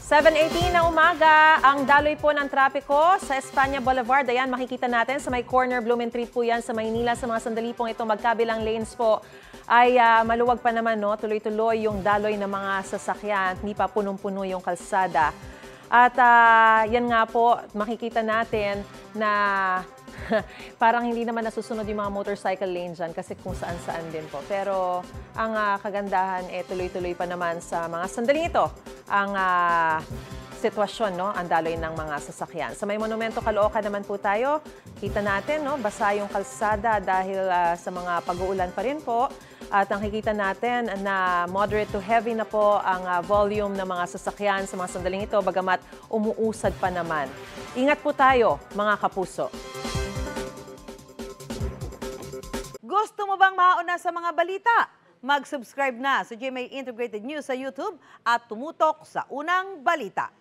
7:18 na umaga, ang daloy po ng trapiko sa Espanya Boulevard. Ayan, makikita natin sa may corner Blumentritt po yan sa Maynila. Sa mga sandali pong ito, magkabilang lanes po ay maluwag pa naman, no? Tuloy-tuloy yung daloy ng mga sasakyan. Hindi pa punong-puno yung kalsada. At yan nga po, makikita natin na parang hindi naman nasusunod yung mga motorcycle lane dyan kasi kung saan-saan din po. Pero ang kagandahan, tuloy-tuloy pa naman sa mga sandaling ito ang sitwasyon, no? Ang daloy ng mga sasakyan. Sa may Monumento Caloocan naman po tayo, kita natin, no? Basa yung kalsada dahil sa mga pag-uulan pa rin po. At ang kikita natin na moderate to heavy na po ang volume ng mga sasakyan sa mga sandaling ito, bagamat umuusad pa naman. Ingat po tayo, mga kapuso. Gusto mo bang mauna sa mga balita? Mag-subscribe na sa GMA Integrated News sa YouTube at tumutok sa Unang Balita.